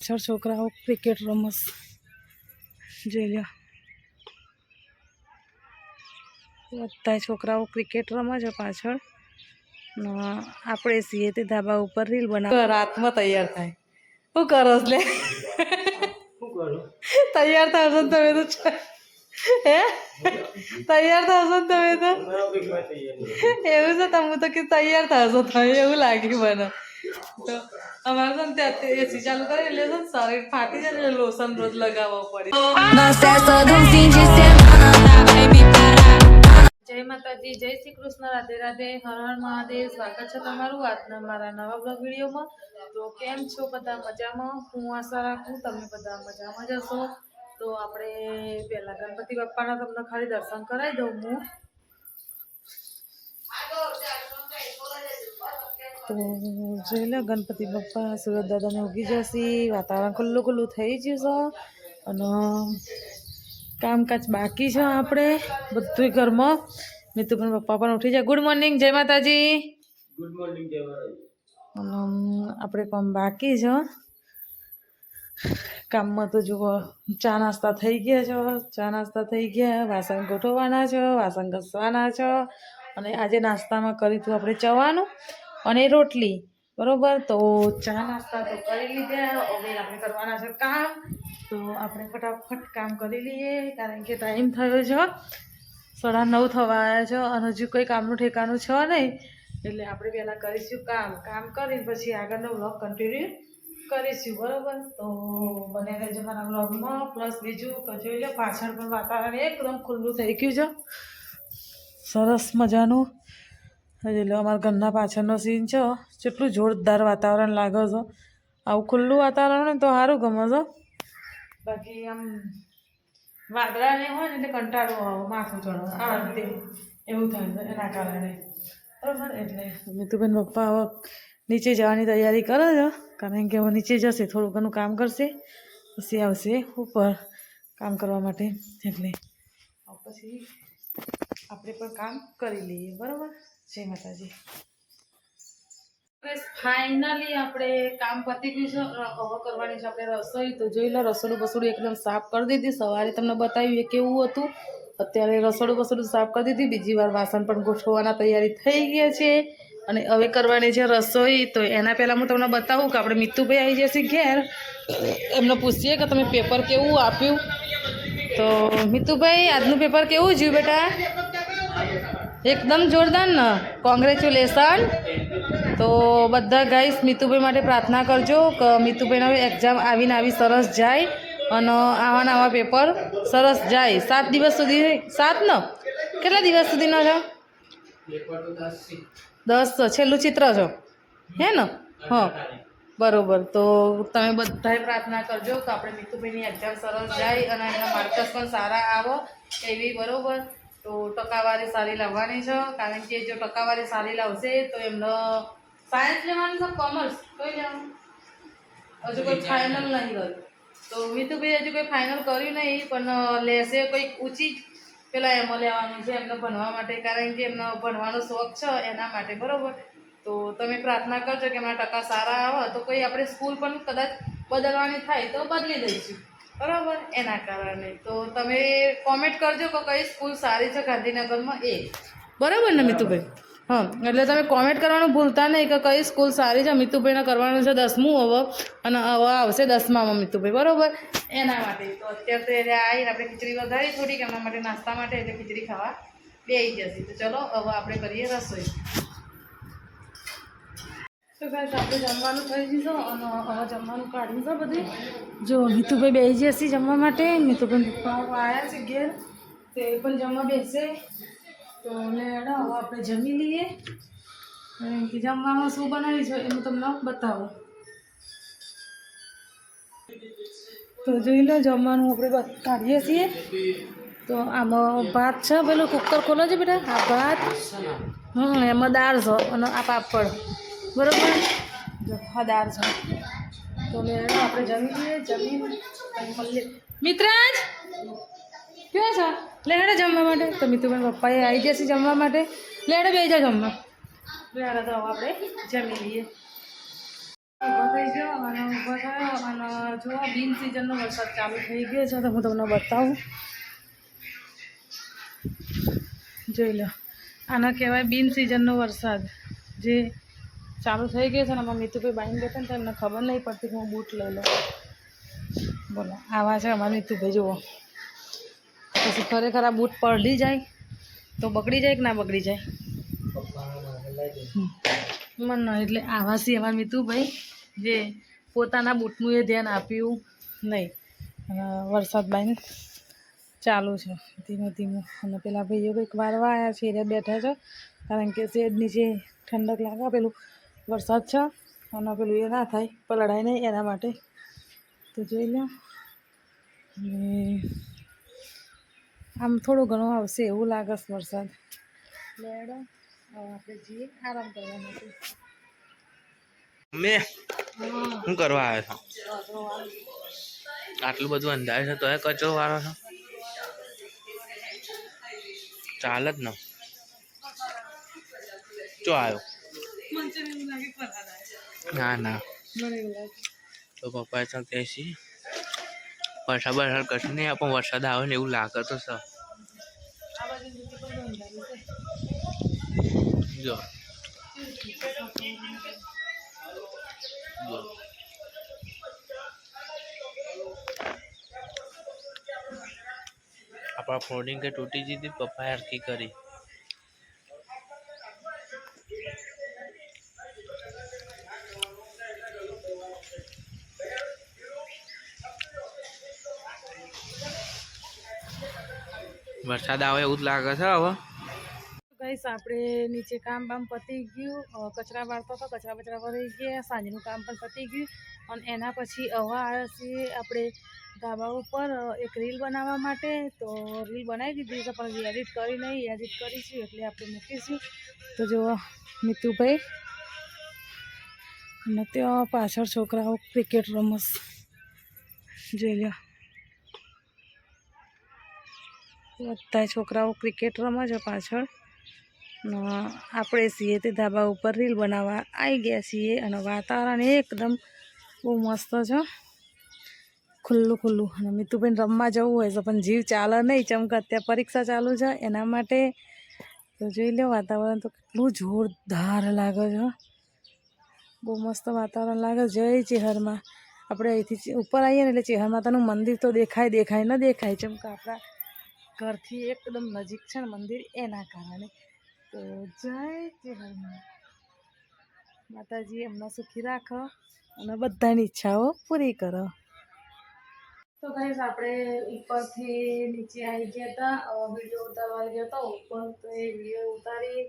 છોકરાઓ ક્રિકેટ રમસ જોઈ લો બધા છોકરાઓ ક્રિકેટ રમે છે પાછળ આપણે છીએ તે ધાબા ઉપર રીલ બનાવ રાતમાં તૈયાર થાય શું કરો લે તૈયાર થશો તમે તો હે તૈયાર થશો તમે તો એવું છે તમે તો કે તૈયાર થશો તમે એવું લાગ્યું મને તો અમારે તો ત્યાં એસી ચાલુ કરી એટલે છે શરીર ફાટી જાય એટલે લોશન રોજ લગાવવો પડે જય માતાજી, જય શ્રી કૃષ્ણ, રાધે રાધે, હર હર મહાદેવ. સ્વાગત છે તમારું આજના મારા નવા બ્લોગ વિડીયોમાં. તો કેમ છો બધા? મજામાં? હું આશા રાખું તમે બધા મજામાં જ હશો. તો આપણે પહેલા ગણપતિ બાપ્પાના તમને ખાલી દર્શન કરાવી દઉં હું. તો જોઈ લો ગણપતિ બાપ્પા સુરત દાદાને ઉગી જશે. વાતાવરણ ખુલ્લું ખુલ્લું થઈ ગયું છે અને કામકાજ બાકી છે આપણે બધું ઘરમાં. મિતુ પણ પપ્પા પણ ઉઠી જાય. ગુડ મોર્નિંગ, જય માતાજી. ગુડ મોર્નિંગ, જય માતાજી. આપણે કામ બાકી છે. કામમાં તો જુઓ ચા નાસ્તા થઈ ગયા છે. ચા નાસ્તા થઈ ગયા, વાસણ ગોઠવવાના છે, વાસણ ઘસવાના છે. અને આજે નાસ્તામાં કરીશું આપણે ચવાનું અને રોટલી. બરોબર, તો ચા નાસ્તા તો કરી લીધા. હવે આપણે કરવાના છે કામ. તો આપણે ફટાફટ કામ કરી લઈએ કારણ કે ટાઈમ થયો છે 9:30 થવા આવ્યા છે અને હજુ કોઈ કામનું ઠેકાણું છે નહીં. એટલે આપણે પહેલાં કરીશું કામ કરીને પછી આગળનો બ્લોગ કન્ટિન્યુ કરીશું. બરાબર, તો બને રહેજો મારા બ્લોગમાં. પ્લસ બીજું જોઈ લો પાછળ પણ વાતાવરણ એકદમ ખુલ્લું થઈ ગયું છે, સરસ મજાનું. હજી લો અમારા ઘરના પાછળનો સીન છે. કેટલું જોરદાર વાતાવરણ લાગે છે. આવું ખુલ્લું વાતાવરણ હોય ને તો સારું ગમે છે. બાકી આમ વાદળાને હોય ને એટલે કંટાળો આવે, માથું ચડે આ રીતે એવું થાય છે એના કારણે. બરાબર, એટલે મિતુબેન પપ્પા હવે નીચે જવાની તૈયારી કરે છે કારણ કે હવે નીચે જશે, થોડું ઘણું કામ કરશે પછી આવશે ઉપર કામ કરવા માટે. એટલે પછી આપણે પણ કામ કરી લઈએ. બરાબર, જય માતાજી. ફાઇનલી આપણે કામ પતી ગયું છે. હવે કરવાની છે આપણે રસોઈ. તો જોઈ લો રસોડું એકદમ સાફ કરી દીધી. સવારે તમને બતાવ્યું એ કેવું હતું. અત્યારે રસોડું સાફ કરી દીધી. બીજી વાર વાસણ પણ ગોઠવવાના તૈયારી થઈ ગયા છે અને હવે કરવાની છે રસોઈ. તો એના પહેલાં હું તમને બતાવું કે આપણે મિતુભાઈ આવી જશે ઘેર. એમને પૂછીએ કે તમે પેપર કેવું આપ્યું. તો મિતુભાઈ આજનું પેપર કેવું જોયું બેટા? એકદમ જોરદાર ને, કોંગ્રેચ્યુલેશન. તો બધા ગાઈસ મિતુભાઈ માટે પ્રાર્થના કરજો કે મિતુભાઈના એક્ઝામ આવીને આવી સરસ જાય અને આવા પેપર સરસ જાય. 7 દિવસ સુધી, 7 ને કેટલા દિવસ સુધીનો છે? 10 છેલ્લું ચિત્ર છો હે ને? હા બરાબર. તો તમે બધાએ પ્રાર્થના કરજો કે આપણે મિતુભાઈની એક્ઝામ સરસ જાય અને એમના માર્કસ પણ સારા આવે એવી. બરાબર, તો ટકાવારી સારી લાવવાની છે કારણ કે જો ટકાવારી સારી લાવશે તો એમને સાયન્સ લેવાનું છે, કોમર્સ કઈ લેવાનું હજુ કોઈ ફાઇનલ નહીં કર્યું. તો મિતુભાઈ હજુ કોઈ ફાઇનલ કર્યું નહીં પણ લેશે કંઈક ઊંચી પેલા એમાં લેવાનું છે એમને ભણવા માટે કારણ કે એમનો ભણવાનો શોખ છે એના માટે. બરાબર, તો તમે પ્રાર્થના કરજો કે એમના ટકા સારા આવે તો કોઈ આપણે સ્કૂલ પણ કદાચ બદલવાની થાય તો બદલી દઈશું. બરાબર, એના કારણે તો તમે કોમેન્ટ કરજો કે કઈ સ્કૂલ સારી છે ગાંધીનગરમાં એ. બરાબર ને મિતુભાઈ? હા, એટલે તમે કોમેન્ટ કરવાનું ભૂલતા નહીં કે કઈ સ્કૂલ સારી છે. મિતુભાઈને કરવાનું છે 10મું હવે અને હવે આવશે 10મામાં મિતુભાઈ. બરાબર, એના માટે. તો અત્યારે તો એટલે આવીને આપણે ખીચડી વઘારી થોડીક એમના માટે નાસ્તા માટે, એટલે ખીચડી ખાવા બેસી જશે. તો ચલો હવે આપણે કરીએ રસોઈ. તો ગાઈસ આપણે જમવાનું થઈ જશે અને હવે જમવાનું કાઢ્યું છે બધું. જો મિતુભાઈ બેસી જશે જમવા માટે. મિતુભાઈ પપ્પા આવ્યા છે ઘેર, તો એ પણ જમવા બેસશે. તો લેડો હવે આપણે જમી લઈએ. કે જમવામાં શું બનાવ્યું છે એ હું તમને બતાવું. તો જોઈ લો જમવાનું આપણે કાઢીએ છીએ. તો આમાં ભાત છે, પેલું કુકર ખોલો છે બેટા. આ ભાત, એમાં દાળ છે અને આ પાપડ. બરાબર, જો આ દાળ છે. તો લેડો આપણે જમી લઈએ. જમીને મિત્રાજ ક્યાં છે? લેડો જમવા માટે. તો મિતુભાઈ પપ્પાએ આવી જશે જમવા માટે. લેડો બેસી જાઓ જમવા. લેડો તો હવે આપણે જમી લઈએ. ઊભો થઈ ગયો અને ઊભો થયો અને જો બિન સિઝનનો વરસાદ ચાલુ થઈ ગયો છે તો હું તમને બતાવું. જોઈ લો, આને કહેવાય બિન સિઝનનો વરસાદ જે ચાલુ થઈ ગયો છે ને. અમારા મિતુભાઈ બાઈને બેઠા ને તો એમને ખબર નહીં પડતી કે હું બૂટ લઈ લઉં. બોલો, આવા છે અમારા મિતુભાઈ. જુઓ, પછી ખરેખર આ બૂટ પલળી જાય તો બગડી જાય કે ના બગડી જાય? મને એટલે આવા છે અમારા મિતુભાઈ જે પોતાના બૂટનું એ ધ્યાન આપ્યું નહીં. વરસાદ બાઈને ચાલુ છે ધીમે ધીમે. અને પેલા ભાઈઓ કંઈક વારવા આવ્યા છે, એ બેઠા છે કારણ કે શેડ નીચે ઠંડક લાગે. પેલું વરસાદ છે અને પેલું એ ના થાય, પલળાય નહીં એના માટે. તો જોઈ લો, આમ થોડું ઘણું આવશે એવું લાગે છે વરસાદ. લેડો હવે આપણે જઈએ આરામ કરવા માટે. મેં શું કરવા આવ્યો છો? આટલું બધું અંધાર છે તો એ કચરો વાળો છો? ચાલ જ ને. ચો આવ્યો? ના ના, તો પપ્પા ચાલ કહેશી વરસાદ વરસાદ કશું નહીં, પણ વરસાદ આવે ને એવું લાગે તો સર. જો આપણા ફોલ્ડિંગ કે તૂટી જીધી, પપ્પાએ હરકી કરી. વરસાદ આવે એવું જ લાગે છે હવે. ગાઈસ, આપણે નીચે કામ બામ પતી ગયું. કચરા વાળતો હતો, કચરા બચરા ભરાઈ ગયા. સાંજનું કામ પણ પતી ગયું અને એના પછી હવા આવ્યા છીએ આપણે ધાબા ઉપર એક રીલ બનાવવા માટે. તો રીલ બનાવી દીધી છે પણ એડિટ કરી નહીં, એડિટ કરીશું એટલે આપણે મૂકીશું. તો જો મિતુભાઈ અને ત્યાં પાછળ છોકરાઓ ક્રિકેટ રમસ જોઈ લો. બધા છોકરાઓ ક્રિકેટ રમે છે પાછળ. આપણે છીએ તે ધાબા ઉપર રીલ બનાવવા આવી ગયા છીએ અને વાતાવરણ એકદમ બહુ મસ્ત છે, ખુલ્લું ખુલ્લું. અને મિતુભાઈને રમવા જવું હોય છે પણ જીવ ચાલે નહીં, ચમકે અત્યારે પરીક્ષા ચાલુ છે એના માટે. તો જોઈ લો, વાતાવરણ તો કેટલું જોરદાર લાગે છે, બહુ મસ્ત વાતાવરણ લાગે. જય ચેહરમાં આપણે અહીંથી ઉપર આવીએ ને એટલે ચેહર માતાનું મંદિર તો દેખાય ન દેખાય, ચમકે આપણા ઘરથી એકદમ નજીક છે ને મંદિર, એના કારણે. તો જય ચેહરમાં માતાજી એમને સુખી રાખો અને બધાની ઈચ્છાઓ પૂરી કરો. તો ગાઈસ, આપણે ઉપરથી નીચે આવી ગયા હતા, વિડીયો ઉતારવા ગયા હતા ઉપર. તો એ વિડીયો ઉતારી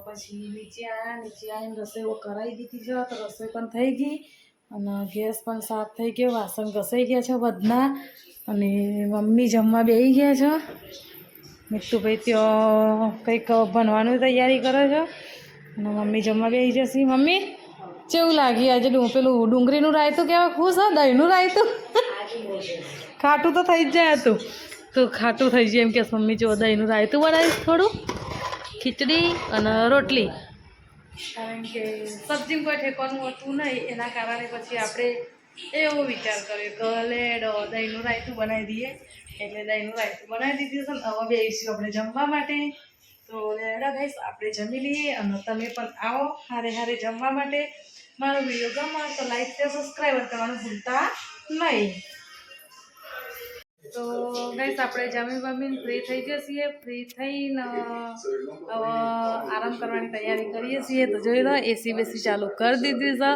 પછી નીચે આવ્યા. નીચે આવીને રસોઈ કરાવી દીધી છે, તો રસોઈ પણ થઈ ગઈ અને ગેસ પણ સાફ થઈ ગયો, વાસણ ઘસાઈ ગયા છે બધા. અને મમ્મી જમવા બેસી ગયા છે. મિતુભાઈ ત્યાં કંઈક ભણવાની તૈયારી કરે છે અને મમ્મી જમવા બેસી જશે. મમ્મી કેવું લાગી આજે? પેલું ડુંગળીનું રાયતું કેવા ખુશ હા? દહીંનું રાયતું ખાટું તો થઈ જ જાય હતું, તો ખાટું થઈ જાય એમ કે મમ્મી જો દહીંનું રાયતું બનાવીશ, થોડું ખીચડી અને રોટલી, કારણ કે સબ્જીમાં કોઈ ઠેકવાનું હતું નહીં એના કારણે. પછી આપણે એવો વિચાર કર્યો કે લેડો દહીંનું રાયતું બનાવી દઈએ, એટલે દહીંનું રાયતું બનાવી દીધું છે. હવે બેસીશું આપણે જમવા માટે. તો લેડા ગાઈસ, આપણે જમી લઈએ અને તમે પણ આવો હારે હારે જમવા માટે. મારો વિડીયો ગમે તો લાઈક શેર સબસ્ક્રાઈબ કરવાનું ભૂલતા નહીં. તો ગાઈસ, આપણે જમીને ફ્રી થઈ ગયા છીએ. ફ્રી થઈને હવે આરામ કરવાની તૈયારી કરીએ છીએ. તો જોઈ લો, એસી બેસી ચાલુ કરી દીધી છે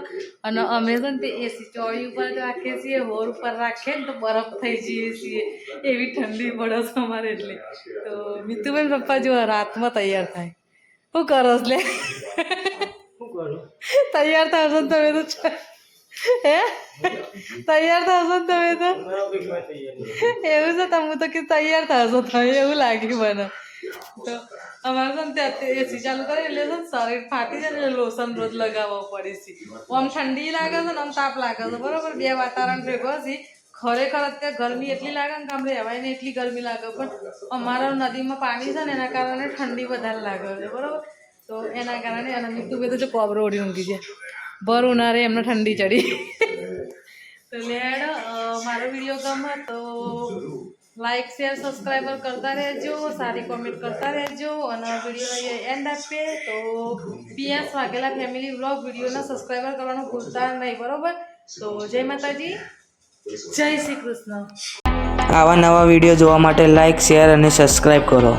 અને અમે છે ને તે એસી ચોળી ઉપર રાખીએ છીએ, હોર ઉપર રાખીએ ને તો બરફ થઈ જઈએ છીએ, એવી ઠંડી પડે છે અમારે. એટલે તો મિતુભાઈ પપ્પા જો રાતમાં તૈયાર થાય. શું કરો લે? તૈયાર થશો ને તમે તો? હે તૈયાર થશો ને તમે તો? એવું છે, તમે તો કે તૈયાર થશો તમે એવું લાગ્યું મને. તો અમારે છે ને ત્યાં એસી ચાલુ કરે એટલે છે ને શરીર ફાટી જાય એટલે લોશન રોજ લગાવવું પડે છે. આમ ઠંડી લાગે છે ને આમ તાપ લાગે છે, બરોબર, બે વાતાવરણ ભેગો છે. ખરેખર અત્યારે ગરમી એટલી લાગે ને કે આમ રહેવાય ને એટલી ગરમી લાગે, પણ અમારા નદીમાં પાણી છે ને એના કારણે ઠંડી વધારે લાગે છે, બરોબર. તો એના કારણે અને મિતુભાઈ તો જો કોબરો ઓઢી ઊંઘી જાય. ભર ઉનાળે એમને ઠંડી ચડી તો લેડ મારો વિડીયો ગમે તો લાઈક શેર સબસ્ક્રાઈબર કરતા રહેજો, સારી કોમેન્ટ કરતા રહેજો અને વિડીયો એન્ડ આપીએ તો PS વાઘેલા ફેમિલી વ્લોગ વિડીયોના સબસ્ક્રાઈબર કરવાનું ભૂલતા નહીં, બરોબર? તો જય માતાજી, જય શ્રી કૃષ્ણ. આવા નવા વિડીયો જોવા માટે લાઈક શેર અને સબસ્ક્રાઈબ કરો.